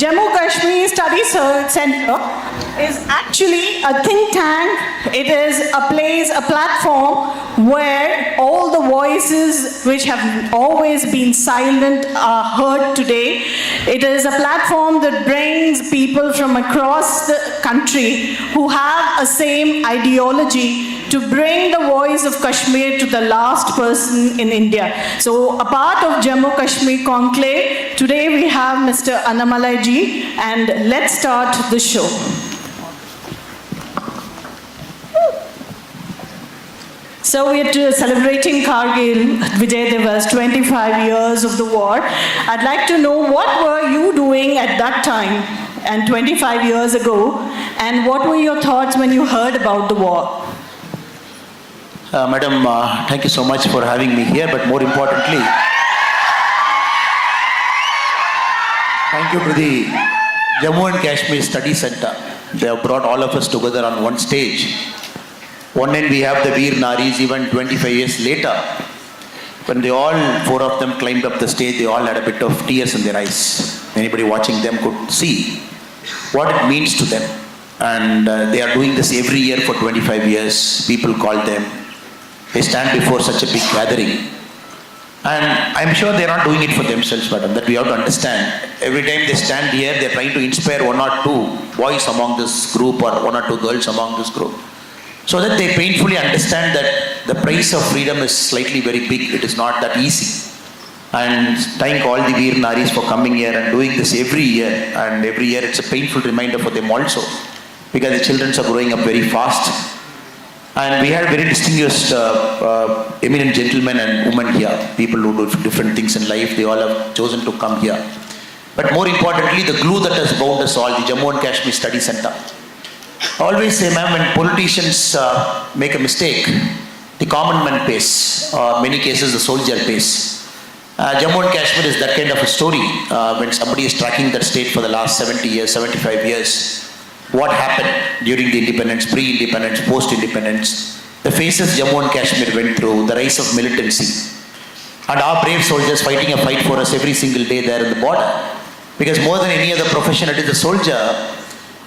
Jammu Kashmir Study Center is actually a think tank. It is a place, a platform where all the voices which have always been silent are heard today. It is a platform that brings people from across the country who have a same ideology to bring the voice of Kashmir to the last person in India. So a part of Jammu Kashmir Conclave, today we have Mr. K.Annamalai ji, and let's start the show. So we're celebrating Kargil, Vijay, Diwas, 25 years of the war. I'd like to know what were you doing at that time and 25 years ago, and what were your thoughts when you heard about the war? Madam, thank you so much for having me here, but more importantly, thank you to the Jammu and Kashmir Study Center. They have brought all of us together on one stage. One end we have the Veer Naris, even 25 years later. When they all, four of them climbed up the stage, they all had a bit of tears in their eyes. Anybody watching them could see what it means to them. And they are doing this every year for 25 years. People call them. They stand before such a big gathering. And I'm sure they're not doing it for themselves, madam, that we have to understand. Every time they stand here, they're trying to inspire one or two boys among this group or one or two girls among this group, so that they painfully understand that the price of freedom is slightly very big. It is not that easy. And thank all the Veer Naris for coming here and doing this every year. And every year it's a painful reminder for them also, because the children are growing up very fast. And we had very distinguished eminent gentlemen and women here, people who do different things in life. They all have chosen to come here. But more importantly, the glue that has bound us all, the Jammu and Kashmir Study Center. I always say, ma'am, when politicians make a mistake, the common man pays, many cases the soldier pays. Jammu and Kashmir is that kind of a story. When somebody is tracking that state for the last 70 years, 75 years, what happened during the independence, pre-independence, post-independence, the phases Jammu and Kashmir went through, the rise of militancy, and our brave soldiers fighting a fight for us every single day there in the border. Because more than any other profession, it is the soldier.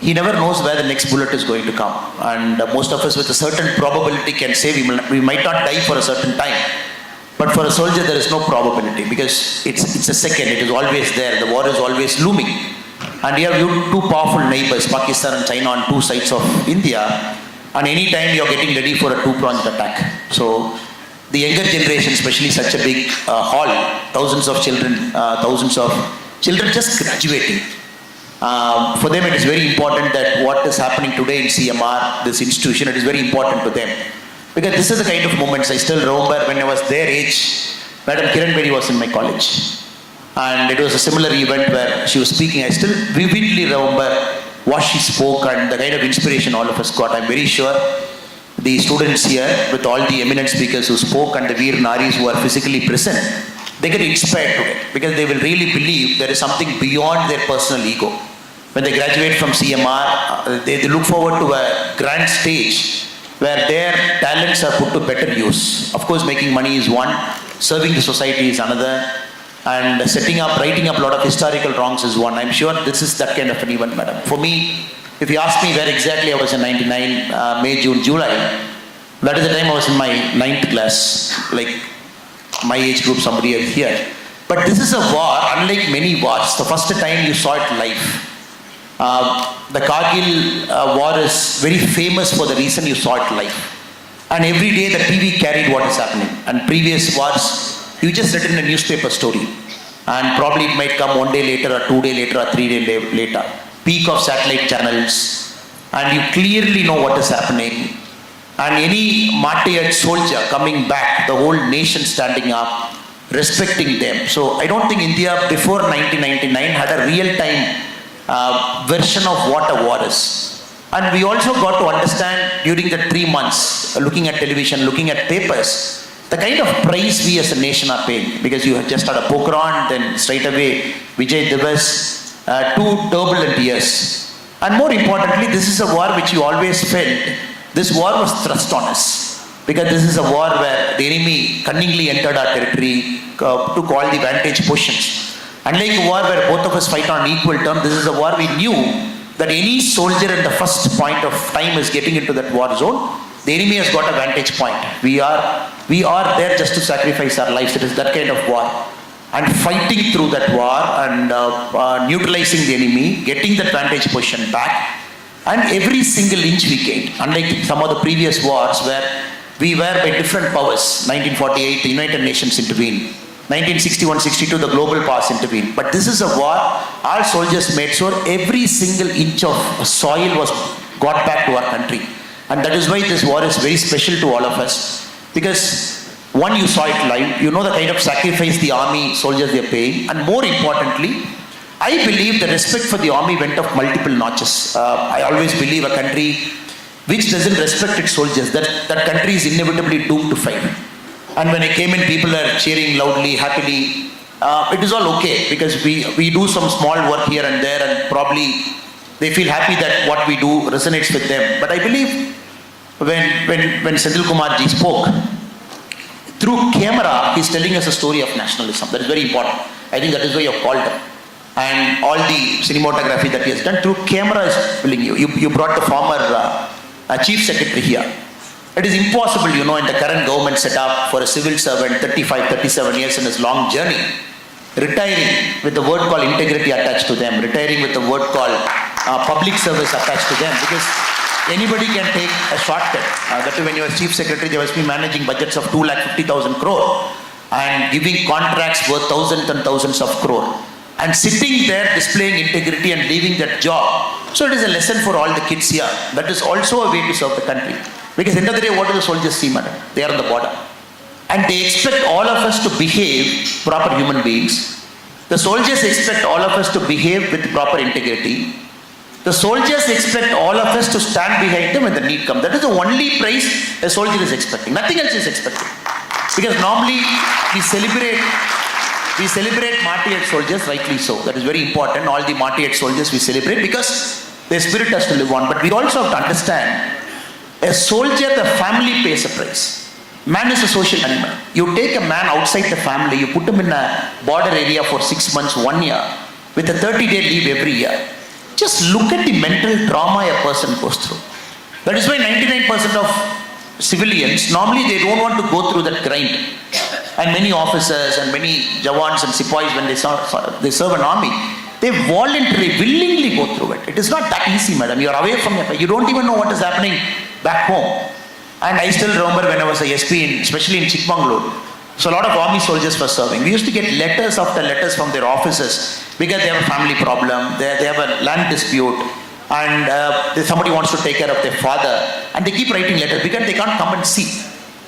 He never knows where the next bullet is going to come. And most of us with a certain probability can say we might not die for a certain time. But for a soldier, there is no probability, because it's a second, it is always there. The war is always looming. And you have two powerful neighbors, Pakistan and China, on two sides of India. And any time you're getting ready for a two-pronged attack. So the younger generation, especially such a big hall, thousands of children just graduating. For them, it is very important that what is happening today in CMR, this institution, it is very important to them. Because this is the kind of moments I still remember when I was their age. Madam Kiran Bedi was in my college. And it was a similar event where she was speaking. I still vividly remember what she spoke and the kind of inspiration all of us got. I'm very sure the students here, with all the eminent speakers who spoke and the Veer Naris who are physically present, they get inspired today, because they will really believe there is something beyond their personal ego. When they graduate from CMR, they look forward to a grand stage where their talents are put to better use. Of course, making money is one, serving the society is another, and writing up a lot of historical wrongs is one. I'm sure this is that kind of an event, madam. For me, if you ask me where exactly I was in 99, May, June, July, that is the time I was in my 9th class, like my age group, somebody else here. But this is a war, unlike many wars. The first time you saw it live. The Kargil war is very famous for the reason you saw it live. And every day the TV carried what is happening. And previous wars, you just read in a newspaper story. And probably it might come 1 day later, or 2 days later, or 3 days later. Peak of satellite channels. And you clearly know what is happening. And any martyred soldier coming back, the whole nation standing up, respecting them. So I don't think India before 1999 had a real-time version of what a war is. And we also got to understand during the 3 months, looking at television, looking at papers, the kind of price we as a nation are paying. Because you just had a Pokhran, then straight away Vijay, Diwas, 2 turbulent years. And more importantly, this is a war which you always felt, this war was thrust on us. Because this is a war where the enemy cunningly entered our territory, took all the vantage positions. Unlike a war where both of us fight on equal terms, this is a war we knew that any soldier at the first point of time is getting into that war zone. The enemy has got a vantage point. We are there just to sacrifice our lives. It is that kind of war. And fighting through that war and neutralizing the enemy, getting that vantage position back, and every single inch we gained. Unlike some of the previous wars where we were by different powers. 1948, the United Nations intervened. 1961-62, the global powers intervened. But this is a war our soldiers made sure every single inch of soil was got back to our country. And that is why this war is very special to all of us. Because one, you saw it live, you know the kind of sacrifice the army soldiers they are paying, and more importantly, I believe the respect for the army went up multiple notches. I always believe a country which doesn't respect its soldiers, that country is inevitably doomed to fail. And when I came in, people are cheering loudly, happily. It is all okay because we do some small work here and there, and probably they feel happy that what we do resonates with them. But I believe when Senthil Kumar ji spoke, through camera, he's telling us a story of nationalism. That is very important. I think that is why you have called him. And all the cinematography that he has done through camera is filling you. You brought the former chief secretary here. It is impossible, in the current government setup for a civil servant, 35, 37 years in his long journey, retiring with the word called integrity attached to them, retiring with the word called public service attached to them, because anybody can take a shortcut. That when you were chief secretary, they must be managing budgets of 250,000 crore and giving contracts worth thousands and thousands of crore, and sitting there displaying integrity and leaving that job. So it is a lesson for all the kids here. That is also a way to serve the country. Because end of the day, what do the soldiers see, madam? They are on the border. And they expect all of us to behave proper human beings. The soldiers expect all of us to behave with proper integrity. The soldiers expect all of us to stand behind them when the need comes. That is the only price a soldier is expecting. Nothing else is expected. Because normally we celebrate martyred soldiers, rightly so. That is very important. All the martyred soldiers we celebrate because their spirit has to live on. But we also have to understand, a soldier, the family pays a price. Man is a social animal. You take a man outside the family, you put him in a border area for 6 months, 1 year, with a 30-day leave every year. Just look at the mental trauma a person goes through. That is why 99% of civilians, normally they don't want to go through that grind. And many officers and many jawans and sepoys, when they serve an army, they voluntarily, willingly go through it. It is not that easy, madam. You are away from your, you don't even know what is happening back home. And I still remember when I was a SP, especially in Chikmagalur, so a lot of army soldiers were serving. We used to get letters after letters from their officers because they have a family problem, they have a land dispute, and somebody wants to take care of their father, and they keep writing letters because they can't come and see.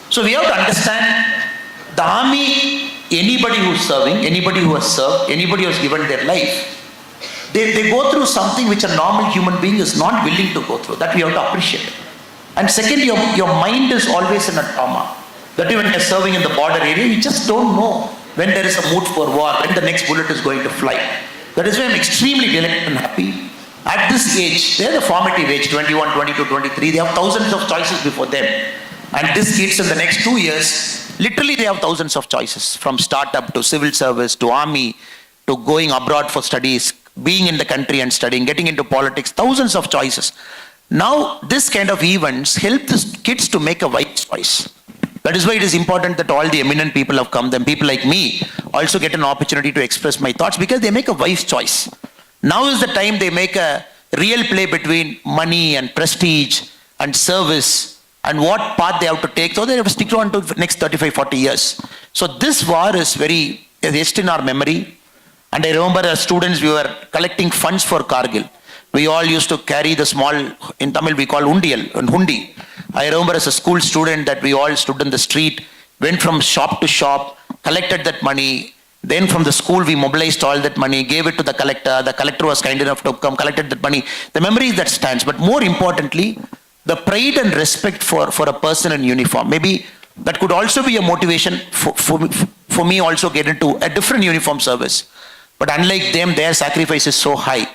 So we have to understand, the army, anybody who is serving, anybody who has served, anybody who has given their life, they go through something which a normal human being is not willing to go through. That we have to appreciate. And second, your mind is always in a trauma. That when you're serving in the border area, you just don't know when there is a mood for war, when the next bullet is going to fly. That is why I'm extremely delighted and happy. At this age, they're the formative age, 21, 22, 23, they have thousands of choices before them. And these kids in the next 2 years, literally they have thousands of choices, from startup to civil service to army to going abroad for studies, being in the country and studying, getting into politics, thousands of choices. Now, this kind of events help the kids to make a wise choice. That is why it is important that all the eminent people have come, then people like me also get an opportunity to express my thoughts because they make a wise choice. Now is the time they make a real play between money and prestige and service and what path they have to take, so they have to stick on to the next 35, 40 years. So this war is very etched in our memory. And I remember as students, we were collecting funds for Kargil. We all used to carry the small, in Tamil we call undial, and hundi. I remember as a school student that we all stood in the street, went from shop to shop, collected that money. Then from the school we mobilized all that money, gave it to the collector. The collector was kind enough to come, collected that money. The memory that stands. But more importantly, the pride and respect for a person in uniform. Maybe that could also be a motivation for me also get into a different uniform service. But unlike them, their sacrifice is so high.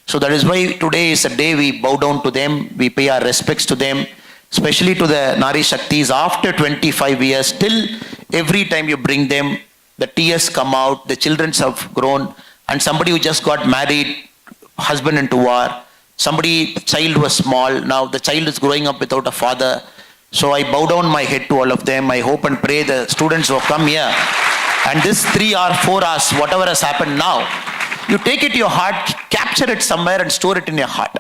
So that is why today is a day we bow down to them, we pay our respects to them, especially to the Nari Shaktis after 25 years. Till every time you bring them, the tears come out, the children have grown, and somebody who just got married, husband into war, somebody, child was small, now the child is growing up without a father. So I bow down my head to all of them. I hope and pray the students who have come here, and this 3 or 4 hours, whatever has happened now, you take it to your heart, capture it somewhere and store it in your heart.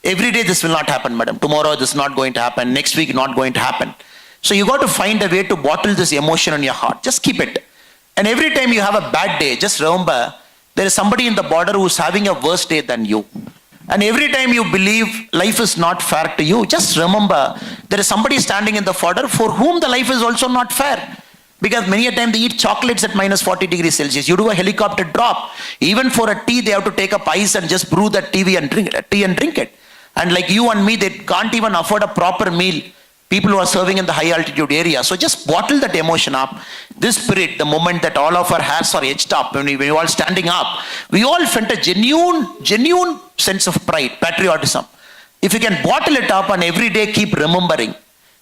Every day this will not happen, madam. Tomorrow this is not going to happen. Next week not going to happen. So you got to find a way to bottle this emotion in your heart. Just keep it. And every time you have a bad day, just remember, there is somebody in the border who's having a worse day than you. And every time you believe life is not fair to you, just remember, there is somebody standing in the border for whom the life is also not fair. Because many a time they eat chocolates at minus 40 degrees Celsius. You do a helicopter drop. Even for a tea, they have to take up ice and just brew that tea and drink it. And like you and me, they can't even afford a proper meal. People who are serving in the high altitude area. So just bottle that emotion up. This spirit, the moment that all of our hairs are etched up, when we all standing up, we all felt a genuine sense of pride, patriotism. If you can bottle it up and every day keep remembering,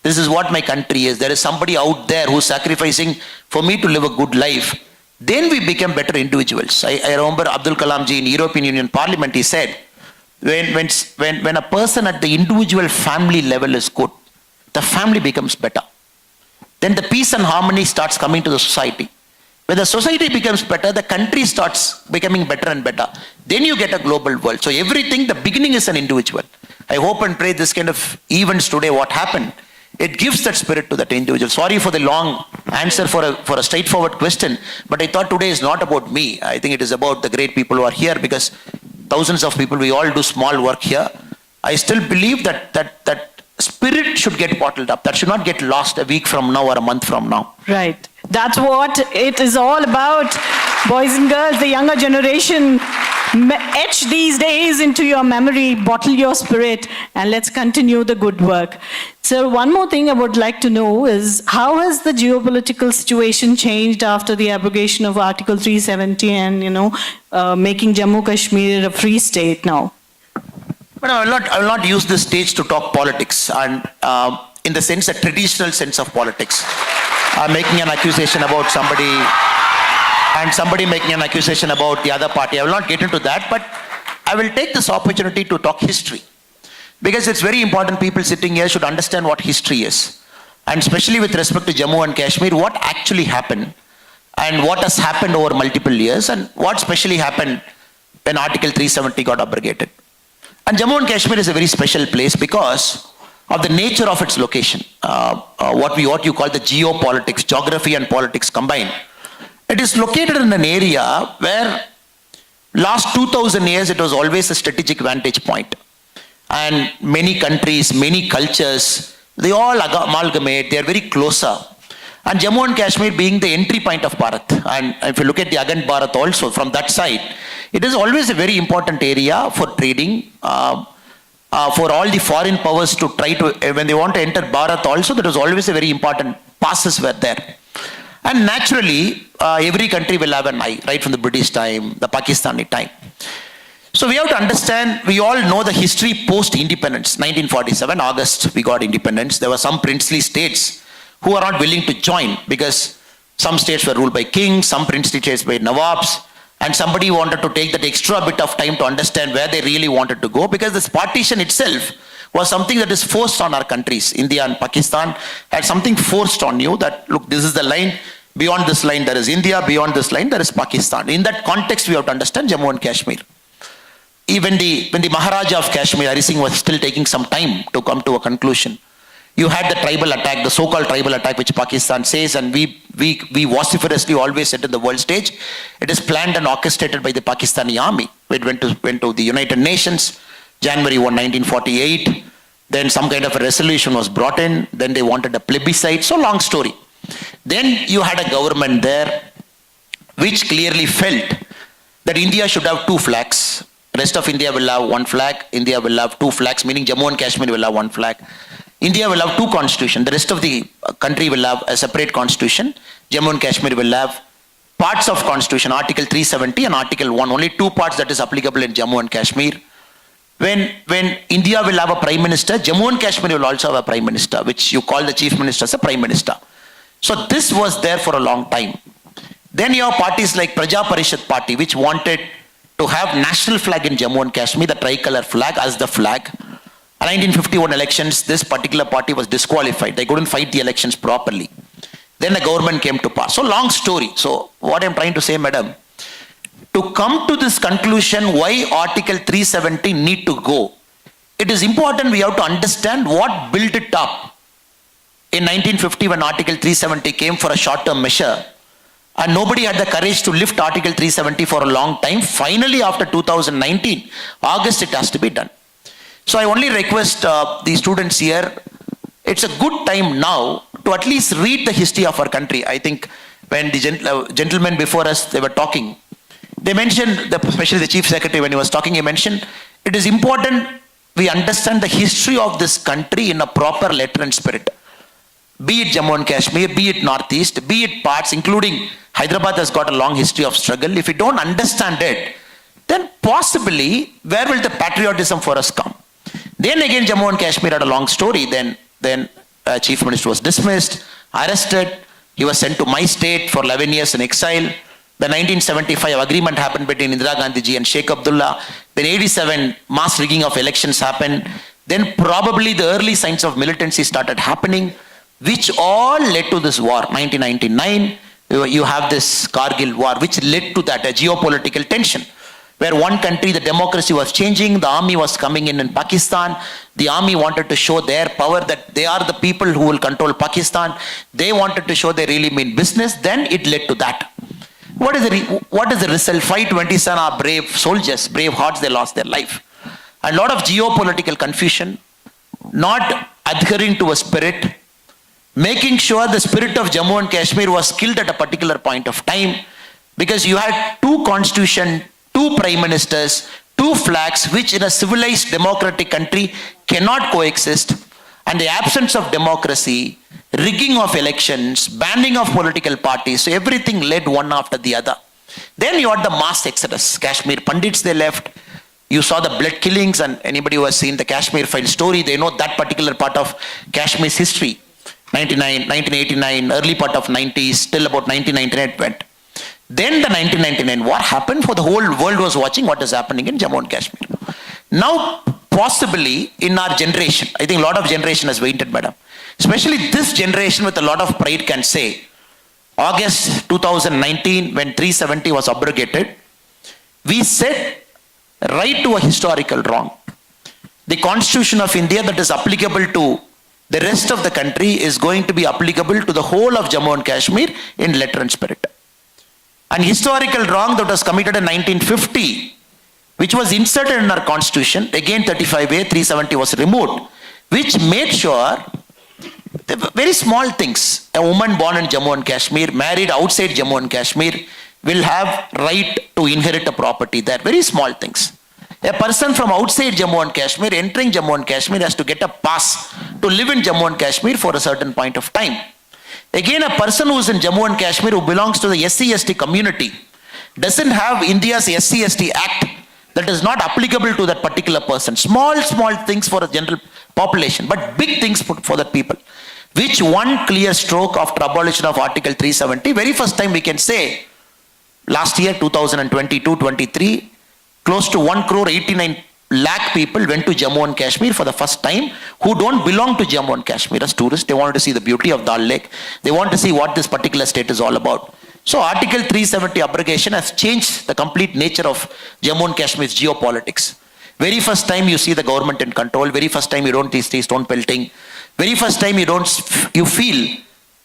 this is what my country is. There is somebody out there who's sacrificing for me to live a good life. Then we become better individuals. I remember Abdul Kalam ji in European Union Parliament, he said, when a person at the individual family level is good, the family becomes better. Then the peace and harmony starts coming to the society. When the society becomes better, the country starts becoming better and better. Then you get a global world. So everything, the beginning is an individual. I hope and pray this kind of events today, what happened, it gives that spirit to that individual. Sorry for the long answer for a straightforward question, but I thought today is not about me. I think it is about the great people who are here, because thousands of people, we all do small work here. I still believe that spirit should get bottled up. That should not get lost a week from now or a month from now. Right. That's what it is all about. Boys and girls, the younger generation, etch these days into your memory, bottle your spirit, and let's continue the good work. So one more thing I would like to know is, how has the geopolitical situation changed after the abrogation of Article 370 and, making Jammu Kashmir a free state now? But I will not use this stage to talk politics, and in the sense, a traditional sense of politics. I'm making an accusation about somebody, and somebody making an accusation about the other party. I will not get into that, but I will take this opportunity to talk history. Because it's very important, people sitting here should understand what history is. And especially with respect to Jammu and Kashmir, what actually happened, and what has happened over multiple years, and what specially happened when Article 370 got abrogated. And Jammu and Kashmir is a very special place because of the nature of its location. What you call the geopolitics, geography and politics combined. It is located in an area where last 2000 years it was always a strategic vantage point. And many countries, many cultures, they all amalgamate, they are very closer. And Jammu and Kashmir being the entry point of Bharat. And if you look at the Agand Bharat also, from that side, it is always a very important area for trading, for all the foreign powers to try to, when they want to enter Bharat also, that was always a very important, passes were there. And naturally, every country will have an eye, right from the British time, the Pakistani time. So we have to understand, we all know the history post-independence. 1947, August, we got independence. There were some princely states who are not willing to join, because some states were ruled by kings, some princely states by nawabs, and somebody wanted to take that extra bit of time to understand where they really wanted to go, because this partition itself was something that is forced on our countries. India and Pakistan had something forced on you that, look, this is the line, beyond this line there is India, beyond this line there is Pakistan. In that context, we have to understand Jammu and Kashmir. Even when the Maharaja of Kashmir, Hari Singh, was still taking some time to come to a conclusion, you had the tribal attack, the so-called tribal attack, which Pakistan says, and we vociferously always said in the world stage, it is planned and orchestrated by the Pakistani army. It went to the United Nations, January 1, 1948. Then some kind of a resolution was brought in. Then they wanted a plebiscite. So long story. Then you had a government there which clearly felt that India should have two flags. Rest of India will have one flag. India will have two flags, meaning Jammu and Kashmir will have one flag. India will have two constitutions. The rest of the country will have a separate constitution. Jammu and Kashmir will have parts of constitution, Article 370 and Article 1. Only two parts that is applicable in Jammu and Kashmir. When India will have a prime minister, Jammu and Kashmir will also have a prime minister, which you call the chief minister as a prime minister. So this was there for a long time. Then you have parties like Praja Parishad Party, which wanted to have national flag in Jammu and Kashmir, the tricolor flag as the flag. 1951 elections, this particular party was disqualified. They couldn't fight the elections properly. Then the government came to power. So long story. So what I'm trying to say, madam, to come to this conclusion why Article 370 need to go, it is important we have to understand what built it up. In 1950 when Article 370 came for a short-term measure, and nobody had the courage to lift Article 370 for a long time. Finally, after 2019, August, it has to be done. So I only request the students here, it's a good time now to at least read the history of our country. I think when the gentlemen before us, they were talking, they mentioned, especially the Chief Secretary when he was talking, he mentioned, it is important we understand the history of this country in a proper letter and spirit. Be it Jammu and Kashmir, be it Northeast, be it parts, including Hyderabad has got a long history of struggle. If we don't understand it, then possibly, where will the patriotism for us come? Then again, Jammu and Kashmir had a long story. Then Chief Minister was dismissed, arrested. He was sent to my state for 11 years in exile. The 1975 agreement happened between Indira Gandhi ji and Sheikh Abdullah. Then 87 mass rigging of elections happened. Then probably the early signs of militancy started happening, which all led to this war. 1999, you have this Kargil war, which led to that, a geopolitical tension, where one country, the democracy was changing, the army was coming in Pakistan. The army wanted to show their power, that they are the people who will control Pakistan. They wanted to show they really mean business. Then it led to that. What is the result? 527 are brave soldiers, brave hearts, they lost their life. A lot of geopolitical confusion, not adhering to a spirit, making sure the spirit of Jammu and Kashmir was killed at a particular point of time, because you had two constitutions, two prime ministers, two flags, which in a civilized democratic country cannot coexist, and the absence of democracy, rigging of elections, banning of political parties, so everything led one after the other. Then you had the mass exodus. Kashmir Pandits, they left. You saw the blood killings, and anybody who has seen the Kashmir file story, they know that particular part of Kashmir's history. 1989, early part of 90s, till about 1999 it went. Then the 1999 war happened, for the whole world was watching what is happening in Jammu and Kashmir. Now, possibly in our generation, I think a lot of generation has waited, madam. Especially this generation with a lot of pride can say, August 2019, when 370 was abrogated, we said right to a historical wrong. The Constitution of India that is applicable to the rest of the country is going to be applicable to the whole of Jammu and Kashmir in letter and spirit. An historical wrong that was committed in 1950, which was inserted in our constitution, again 35A, 370 was removed, which made sure very small things. A woman born in Jammu and Kashmir, married outside Jammu and Kashmir, will have right to inherit a property there. Very small things. A person from outside Jammu and Kashmir entering Jammu and Kashmir has to get a pass to live in Jammu and Kashmir for a certain point of time. Again, a person who is in Jammu and Kashmir who belongs to the SC/ST community doesn't have India's SC/ST Act that is not applicable to that particular person. Small things for a general population, but big things for that people. Which one clear stroke after abolition of Article 370, very first time we can say, last year 2022-23, close to 1,89 lakh people went to Jammu and Kashmir for the first time, who don't belong to Jammu and Kashmir as tourists. They wanted to see the beauty of Dal Lake. They want to see what this particular state is all about. So Article 370 abrogation has changed the complete nature of Jammu and Kashmir's geopolitics. Very first time you see the government in control. Very first time you don't see stone pelting. Very first time you feel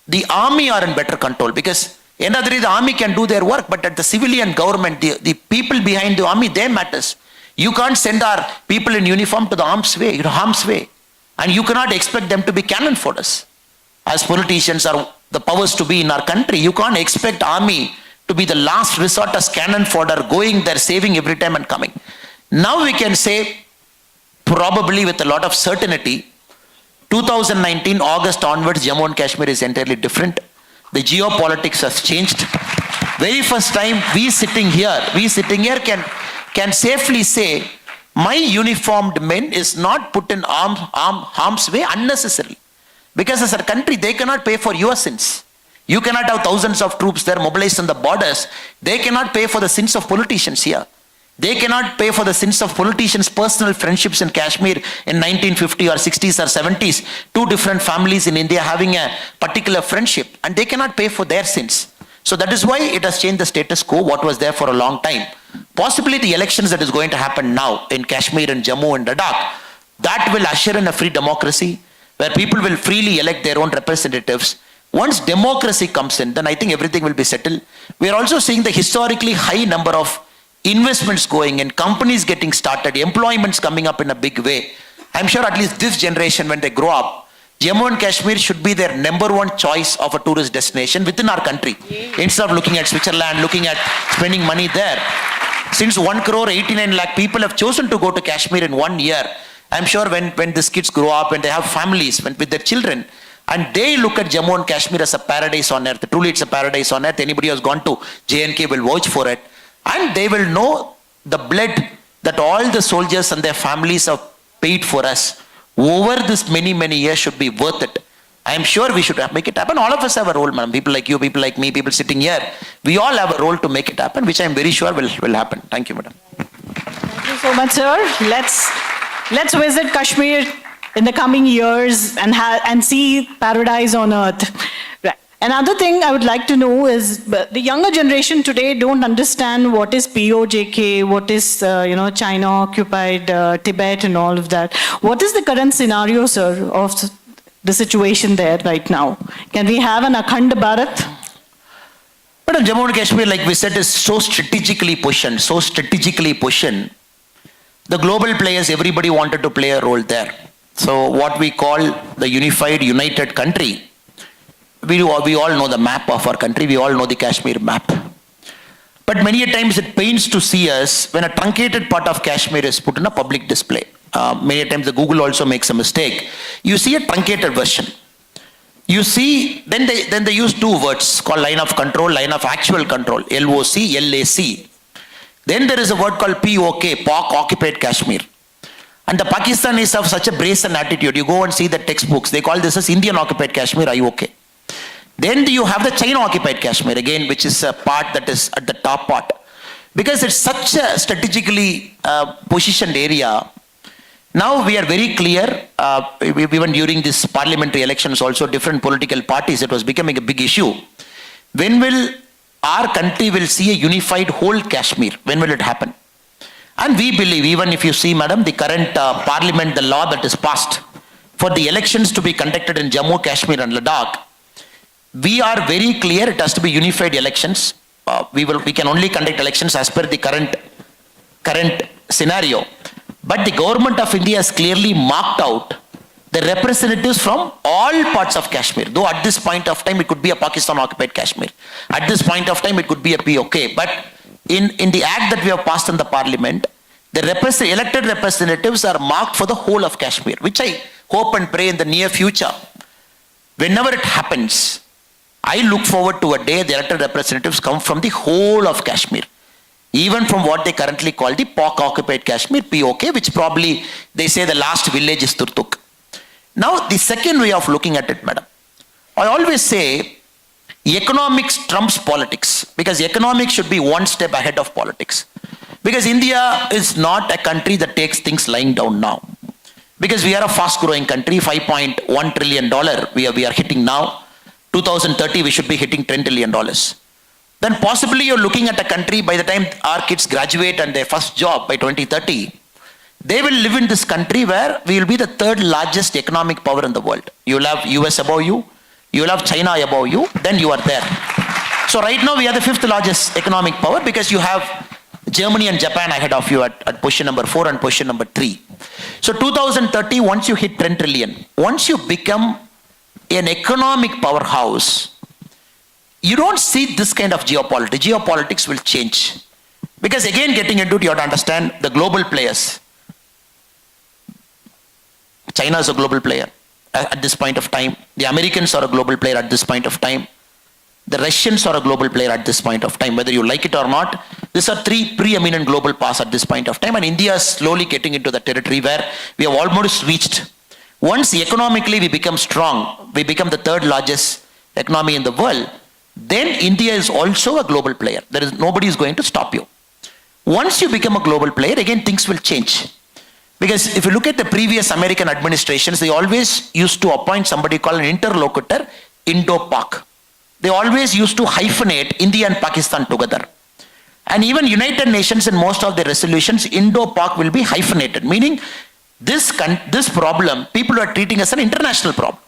the army are in better control, because end of the day the army can do their work, but at the civilian government, the people behind the army, they matters. You can't send our people in uniform to the harm's way, and you cannot expect them to be cannon fodder. As politicians are the powers to be in our country, you can't expect army to be the last resort as cannon fodder, going there, saving every time and coming. Now we can say, probably with a lot of certainty, 2019 August onwards, Jammu and Kashmir is entirely different. The geopolitics has changed. Very first time we sitting here can safely say, my uniformed men is not put in harm's way unnecessarily. Because as a country, they cannot pay for your sins. You cannot have thousands of troops there mobilized on the borders. They cannot pay for the sins of politicians here. They cannot pay for the sins of politicians' personal friendships in Kashmir in 1950 or 60s or 70s. Two different families in India having a particular friendship, and they cannot pay for their sins. So that is why it has changed the status quo, what was there for a long time. Possibly the elections that is going to happen now in Kashmir and Jammu and Ladakh, that will usher in a free democracy where people will freely elect their own representatives. Once democracy comes in, then I think everything will be settled. We are also seeing the historically high number of investments going in, companies getting started, employments coming up in a big way. I'm sure at least this generation, when they grow up, Jammu and Kashmir should be their number one choice of a tourist destination within our country. Instead of looking at Switzerland, looking at spending money there. Since 1 crore 89 lakh people have chosen to go to Kashmir in 1 year, I'm sure when these kids grow up, when they have families, with their children, and they look at Jammu and Kashmir as a paradise on earth, truly it's a paradise on earth, anybody who has gone to J&K will vouch for it. And they will know the blood that all the soldiers and their families have paid for us over this many, many years should be worth it. I am sure we should make it happen. All of us have a role, madam. People like you, people like me, people sitting here. We all have a role to make it happen, which I am very sure will happen. Thank you, madam. Thank you so much, sir. Let's visit Kashmir in the coming years and see paradise on earth. Right. Another thing I would like to know is the younger generation today don't understand what is POJK, what is China occupied Tibet and all of that. What is the current scenario, sir, of the situation there right now? Can we have an Akhand Bharat? But Jammu and Kashmir, like we said, is so strategically positioned. The global players, everybody wanted to play a role there. So what we call the united country, we all know the map of our country, we all know the Kashmir map. But many a times it pains to see us when a truncated part of Kashmir is put in a public display. Many a times the Google also makes a mistake. You see a truncated version. You see, then they use two words called line of control, line of actual control, LOC, LAC. Then there is a word called POK, POK, occupied Kashmir. And the Pakistanis have such a brazen attitude. You go and see the textbooks. They call this as Indian occupied Kashmir, IOK. Then you have the China occupied Kashmir again, which is a part that is at the top part. Because it's such a strategically positioned area. Now we are very clear, even during this parliamentary elections also, different political parties, it was becoming a big issue. When will our country will see a unified whole Kashmir? When will it happen? And we believe, even if you see, madam, the current parliament, the law that is passed for the elections to be conducted in Jammu, Kashmir and Ladakh, we are very clear it has to be unified elections. We can only conduct elections as per the current scenario. But the government of India has clearly marked out the representatives from all parts of Kashmir. Though at this point of time it could be a Pakistan occupied Kashmir. At this point of time it could be a POK. But in the act that we have passed in the parliament, the elected representatives are marked for the whole of Kashmir, which I hope and pray in the near future, whenever it happens, I look forward to a day the elected representatives come from the whole of Kashmir. Even from what they currently call the POK occupied Kashmir, POK, which probably they say the last village is Turtuk. Now the second way of looking at it, madam, I always say economics trumps politics, because economics should be one step ahead of politics. Because India is not a country that takes things lying down now. Because we are a fast growing country, $5.1 trillion we are hitting now. 2030 we should be hitting $10 trillion. Then possibly you're looking at a country, by the time our kids graduate and their first job by 2030, they will live in this country where we will be the third largest economic power in the world. You will have US above you, you will have China above you, then you are there. So right now we are the fifth largest economic power, because you have Germany and Japan ahead of you at position number 4 and position number 3. So 2030, once you hit 10 trillion, once you become an economic powerhouse, you don't see this kind of geopolitics. Geopolitics will change. Because again, getting into it, you have to understand the global players. China is a global player at this point of time. The Americans are a global player at this point of time. The Russians are a global player at this point of time. Whether you like it or not, these are three preeminent global powers at this point of time. And India is slowly getting into the territory where we have almost reached. Once economically we become strong, we become the third largest economy in the world, then India is also a global player. Nobody is going to stop you. Once you become a global player, again things will change. Because if you look at the previous American administrations, they always used to appoint somebody called an interlocutor, Indo-Pak. They always used to hyphenate India and Pakistan together. And even United Nations in most of their resolutions, Indo-Pak will be hyphenated, meaning this problem, people are treating as an international problem.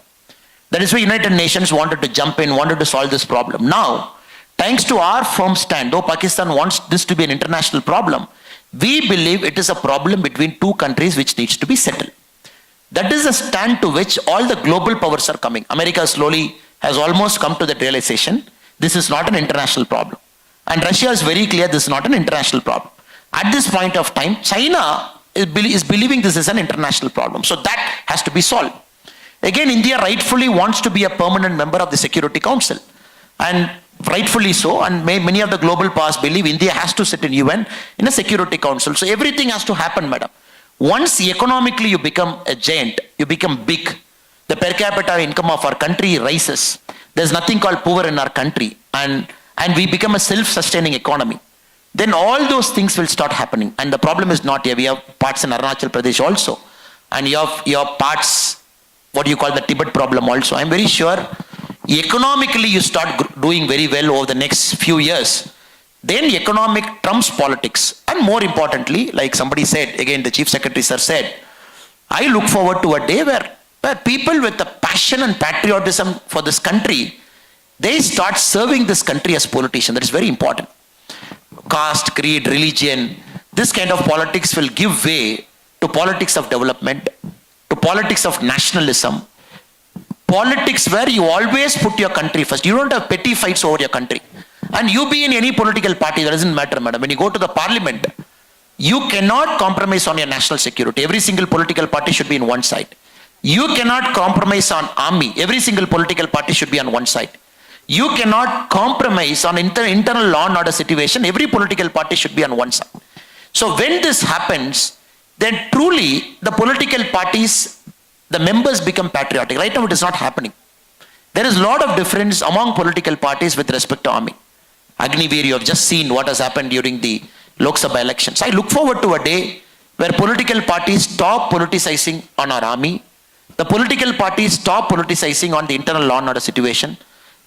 That is why United Nations wanted to jump in, wanted to solve this problem. Now, thanks to our firm stand, though Pakistan wants this to be an international problem, we believe it is a problem between two countries which needs to be settled. That is a stand to which all the global powers are coming. America slowly has almost come to that realization. This is not an international problem. And Russia is very clear this is not an international problem. At this point of time, China is believing this is an international problem. So that has to be solved. Again, India rightfully wants to be a permanent member of the Security Council. And rightfully so, and many of the global powers believe India has to sit in UN in a Security Council. So everything has to happen, madam. Once economically you become a giant, you become big, the per capita income of our country rises. There's nothing called poor in our country, and we become a self-sustaining economy. Then all those things will start happening. And the problem is not here. We have parts in Arunachal Pradesh also. And you have parts, what you call the Tibet problem also. I'm very sure economically you start doing very well over the next few years. Then economic trumps politics. And more importantly, like somebody said, again the Chief Secretary sir said, I look forward to a day where people with the passion and patriotism for this country, they start serving this country as politicians. That is very important. Caste, creed, religion, this kind of politics will give way to politics of development, to politics of nationalism, politics where you always put your country first. You don't have petty fights over your country. And you be in any political party, that doesn't matter, madam. When you go to the parliament, you cannot compromise on your national security. Every single political party should be in one side. You cannot compromise on army. Every single political party should be on one side. You cannot compromise on internal law and order situation. Every political party should be on one side. So when this happens, then truly the political parties, the members become patriotic. Right now it is not happening. There is a lot of difference among political parties with respect to army. Agniveer, you have just seen what has happened during the Lok Sabha elections. I look forward to a day where political parties stop politicizing on our army. The political parties stop politicizing on the internal law and order situation.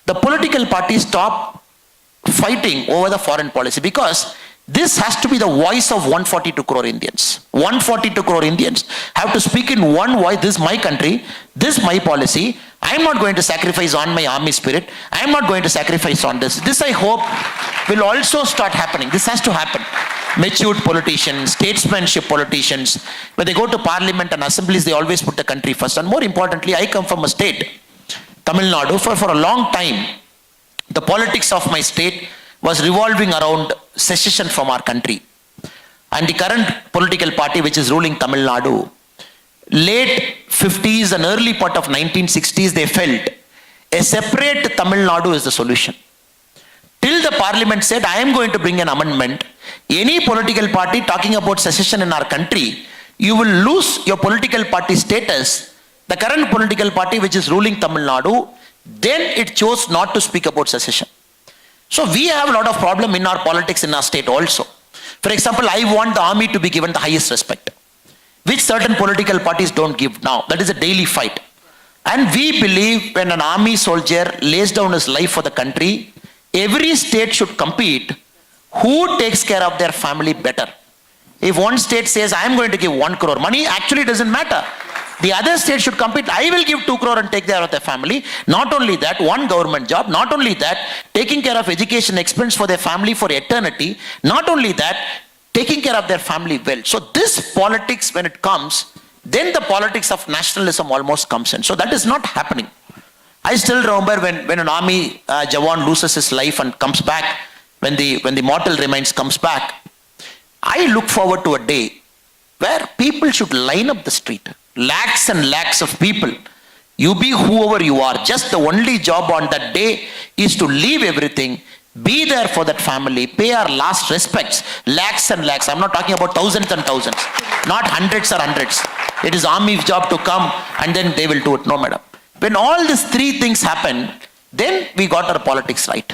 The political parties stop fighting over the foreign policy, because this has to be the voice of 142 crore Indians. 142 crore Indians have to speak in one voice. This is my country. This is my policy. I am not going to sacrifice on my army spirit. I am not going to sacrifice on this. This, I hope, will also start happening. This has to happen. Matured politicians, statesmanship politicians, when they go to parliament and assemblies, they always put the country first. And more importantly, I come from a state, Tamil Nadu. For a long time, the politics of my state was revolving around secession from our country. And the current political party which is ruling Tamil Nadu, late 50s and early part of 1960s, they felt a separate Tamil Nadu is the solution. Till the parliament said, I am going to bring an amendment. Any political party talking about secession in our country, you will lose your political party status. The current political party which is ruling Tamil Nadu, then it chose not to speak about secession. So we have a lot of problem in our politics in our state also. For example, I want the army to be given the highest respect, which certain political parties don't give now. That is a daily fight. And we believe when an army soldier lays down his life for the country, every state should compete who takes care of their family better. If one state says, I am going to give 1 crore, money actually doesn't matter. The other state should compete, I will give 2 crore and take care of their family. Not only that, one government job. Not only that, taking care of education expense for their family for eternity. Not only that, taking care of their family well. So this politics, when it comes, then the politics of nationalism almost comes in. So that is not happening. I still remember when an army Jawan loses his life and comes back, when the mortal remains comes back, I look forward to a day where people should line up the street. Lakhs and lakhs of people. You be whoever you are. Just the only job on that day is to leave everything, be there for that family, pay our last respects. Lakhs and lakhs. I'm not talking about thousands and thousands. Not hundreds or hundreds. It is army's job to come and then they will do it. No, madam. When all these three things happen, then we got our politics right.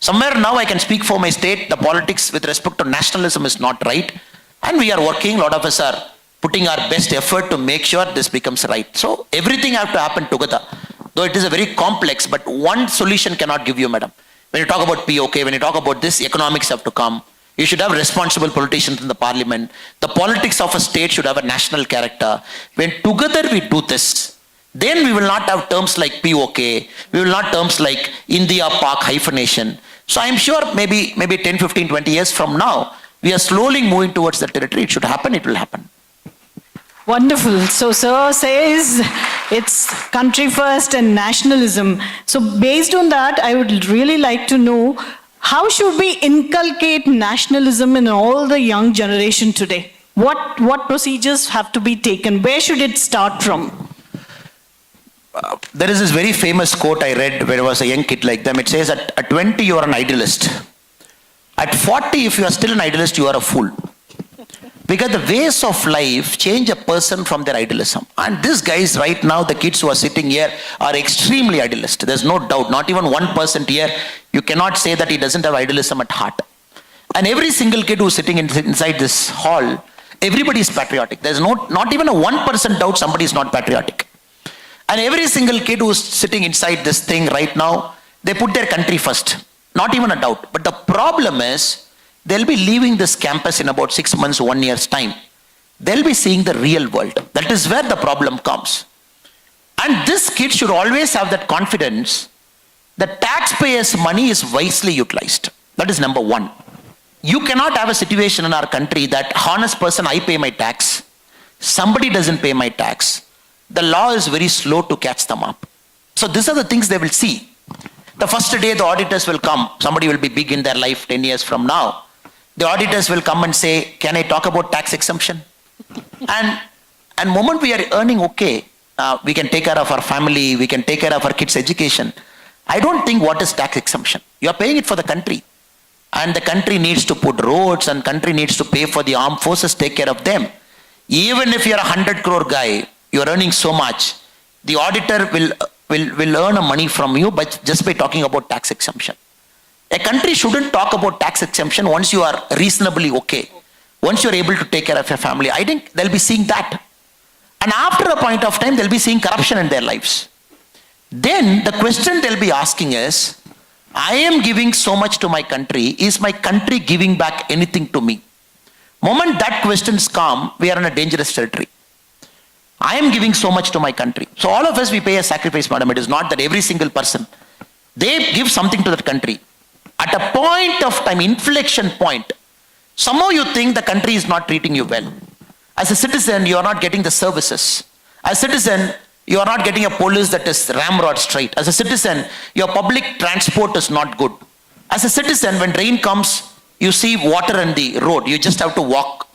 Somewhere now I can speak for my state, the politics with respect to nationalism is not right. And we are working, a lot of us are putting our best effort to make sure this becomes right. So everything have to happen together. Though it is a very complex, but one solution cannot give you, madam. When you talk about POK, when you talk about this, economics have to come. You should have responsible politicians in the parliament. The politics of a state should have a national character. When together we do this, then we will not have terms like POK, we will not terms like India Pak hyphenation. So I'm sure maybe 10, 15, 20 years from now, we are slowly moving towards that territory. It should happen, it will happen. Wonderful. So, sir says it's country first and nationalism. So, based on that, I would really like to know how should we inculcate nationalism in all the young generation today? What procedures have to be taken? Where should it start from? There is this very famous quote I read when I was a young kid like them. It says, at 20, you are an idealist. At 40, if you are still an idealist, you are a fool. Because the ways of life change a person from their idealism. And these guys right now, the kids who are sitting here, are extremely idealist. There's no doubt. Not even 1% here, you cannot say that he doesn't have idealism at heart. And every single kid who's sitting inside this hall, everybody is patriotic. There's not even a 1% doubt somebody is not patriotic. And every single kid who's sitting inside this thing right now, they put their country first. Not even a doubt. But the problem is, they'll be leaving this campus in about 6 months, 1 year's time. They'll be seeing the real world. That is where the problem comes. And this kid should always have that confidence that taxpayers' money is wisely utilized. That is number one. You cannot have a situation in our country that honest person, I pay my tax, somebody doesn't pay my tax. The law is very slow to catch them up. So these are the things they will see. The first day the auditors will come. Somebody will be big in their life 10 years from now. The auditors will come and say, can I talk about tax exemption? And moment we are earning okay, we can take care of our family, we can take care of our kids' education. I don't think what is tax exemption. You are paying it for the country. And the country needs to put roads and country needs to pay for the armed forces, take care of them. Even if you're a 100 crore guy, you're earning so much, the auditor will earn a money from you but just by talking about tax exemption. A country shouldn't talk about tax exemption once you are reasonably okay. Once you're able to take care of your family. I think they'll be seeing that. And after a point of time, they'll be seeing corruption in their lives. Then the question they'll be asking is, I am giving so much to my country. Is my country giving back anything to me? Moment that questions come, we are in a dangerous territory. I am giving so much to my country. So all of us, we pay a sacrifice, madam. It is not that every single person, they give something to that country. At a point of time, inflection point, somehow you think the country is not treating you well. As a citizen, you are not getting the services. As a citizen, you are not getting a police that is ramrod straight. As a citizen, your public transport is not good. As a citizen, when rain comes, you see water in the road. You just have to walk.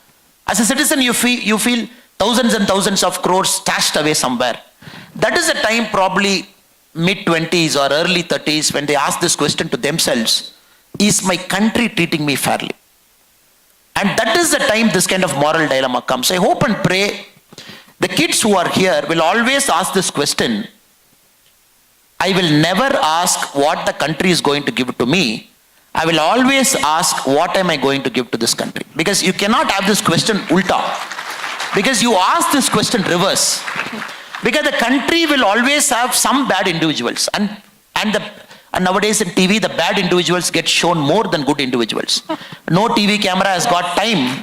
As a citizen, you feel thousands and thousands of crores stashed away somewhere. That is the time, probably mid-20s or early 30s, when they ask this question to themselves, is my country treating me fairly? And that is the time this kind of moral dilemma comes. I hope and pray the kids who are here will always ask this question. I will never ask what the country is going to give to me. I will always ask what am I going to give to this country? Because you cannot have this question ulta. Because you ask this question reverse. Because the country will always have some bad individuals. And nowadays in TV, the bad individuals get shown more than good individuals. No TV camera has got time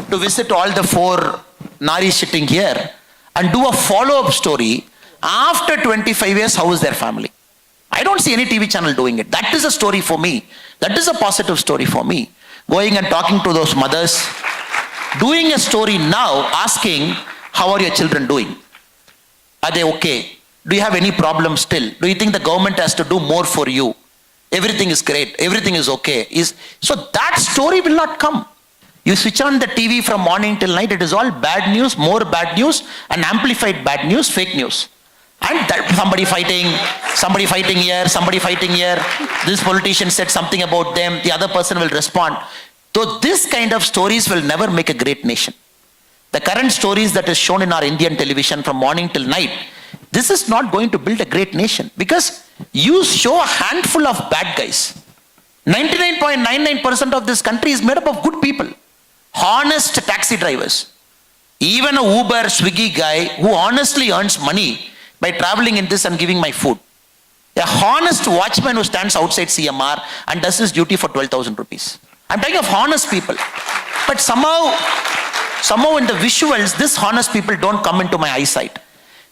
to visit all the 4 Naris sitting here and do a follow-up story. After 25 years, how is their family? I don't see any TV channel doing it. That is a story for me. That is a positive story for me. Going and talking to those mothers, doing a story now, asking, how are your children doing? Are they okay? Do you have any problem still? Do you think the government has to do more for you? Everything is great. Everything is okay. So that story will not come. You switch on the TV from morning till night, it is all bad news, more bad news, and amplified bad news, fake news. And that somebody fighting here, this politician said something about them, the other person will respond. So this kind of stories will never make a great nation. The current stories that is shown in our Indian television from morning till night, this is not going to build a great nation because you show a handful of bad guys. 99.99% of this country is made up of good people. Honest taxi drivers. Even a Uber, Swiggy guy who honestly earns money by traveling in this and giving my food. A honest watchman who stands outside CMR and does his duty for 12,000 rupees. I'm talking of honest people. But somehow in the visuals, this honest people don't come into my eyesight.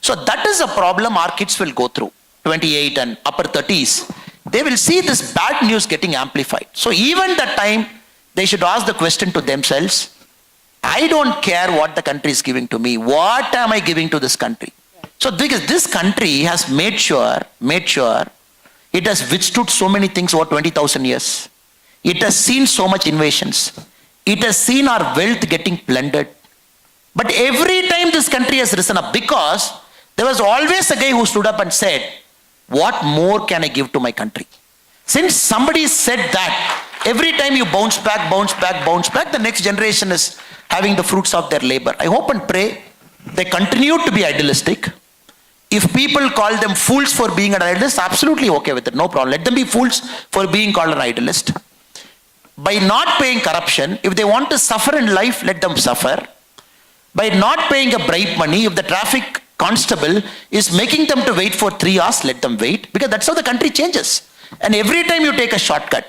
So that is a problem our kids will go through. 28 and upper 30s. They will see this bad news getting amplified. So even that time, they should ask the question to themselves, I don't care what the country is giving to me. What am I giving to this country? So because this country has made sure it has withstood so many things over 20,000 years. It has seen so much invasions. It has seen our wealth getting plundered. But every time this country has risen up, because there was always a guy who stood up and said, what more can I give to my country? Since somebody said that, every time you bounce back, the next generation is having the fruits of their labor. I hope and pray they continue to be idealistic. If people call them fools for being an idealist, absolutely okay with it, no problem. Let them be fools for being called an idealist. By not paying corruption, if they want to suffer in life, let them suffer. By not paying a bribe money, if the traffic constable is making them to wait for 3 hours, let them wait, because that's how the country changes. And every time you take a shortcut,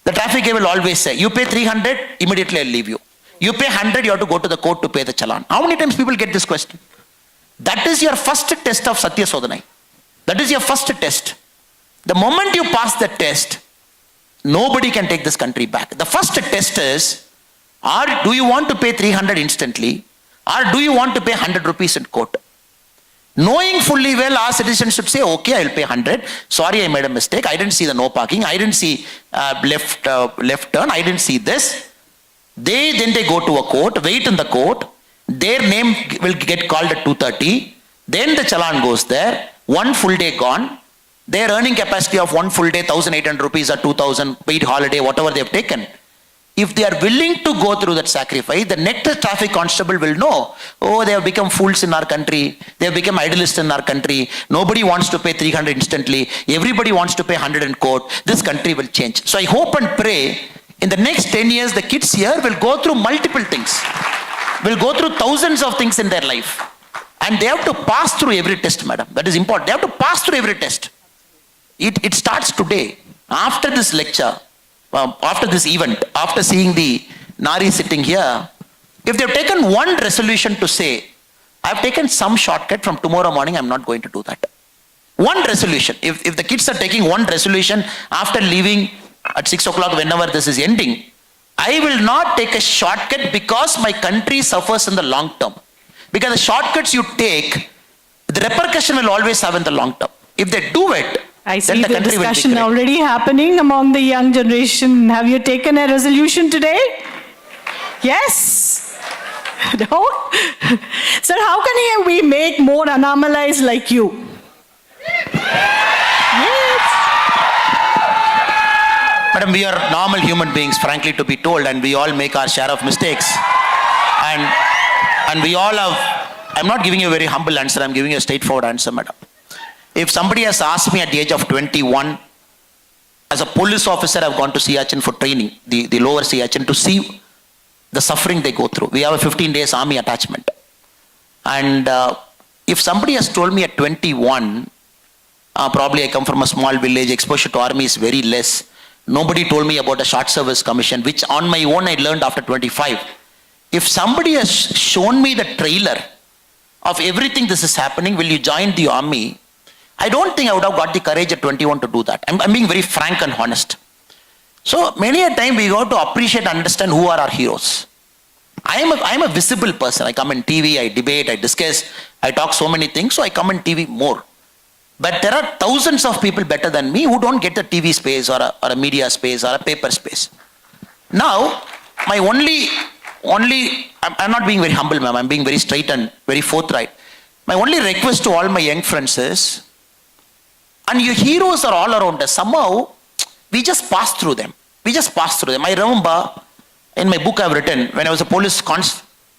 the traffic guy will always say, you pay 300, immediately I'll leave you. You pay 100, you have to go to the court to pay the challan. How many times people get this question? That is your first test of Satya Sodhanai. That is your first test. The moment you pass the test, nobody can take this country back. The first test is, do you want to pay 300 instantly, or do you want to pay 100 rupees in court? Knowing fully well, our citizens should say, okay, I will pay 100. Sorry, I made a mistake. I didn't see the no parking. I didn't see left turn. I didn't see this. Then they go to a court, wait in the court. Their name will get called at 2:30. Then the challan goes there. 1 full day gone. Their earning capacity of 1 full day, 1,800 rupees or 2,000, paid holiday, whatever they have taken. If they are willing to go through that sacrifice, the next traffic constable will know, oh, they have become fools in our country. They have become idealists in our country. Nobody wants to pay 300 instantly. Everybody wants to pay 100 in court. This country will change. So I hope and pray, in the next 10 years, the kids here will go through multiple things. Will go through thousands of things in their life. And they have to pass through every test, madam. That is important. They have to pass through every test. It starts today. After this lecture, after this event, after seeing the Nari sitting here, if they've taken one resolution to say, I've taken some shortcut from tomorrow morning, I'm not going to do that. One resolution. If the kids are taking one resolution after leaving at 6 o'clock, whenever this is ending, I will not take a shortcut because my country suffers in the long term. Because the shortcuts you take, the repercussion will always have in the long term. If they do it, I then see the the country will discussion degrade. already happening among the young generation. Have you taken a resolution today? Yes? No? Sir, how can we make more Annamalais like you? Yes. Madam, we are normal human beings, frankly to be told, and we all make our share of mistakes. And we all have, I'm not giving you a very humble answer, I'm giving you a straightforward answer, madam. If somebody has asked me at the age of 21, as a police officer, I've gone to Siachen for training, the lower Siachen, to see the suffering they go through. We have a 15 days army attachment. And if somebody has told me at 21, probably I come from a small village, exposure to army is very less. Nobody told me about a short service commission, which on my own I learned after 25. If somebody has shown me the trailer of everything this is happening, will you join the army? I don't think I would have got the courage at 21 to do that. I'm being very frank and honest. So many a time we got to appreciate and understand who are our heroes. I am a visible person. I come on TV, I debate, I discuss, I talk so many things, so I come on TV more. But there are thousands of people better than me who don't get a TV space or a media space or a paper space. Now, my I'm not being very humble, ma'am. I'm being very straight and very forthright. My only request to all my young friends is, and your heroes are all around us. Somehow, we just pass through them. I remember, in my book I've written, when I was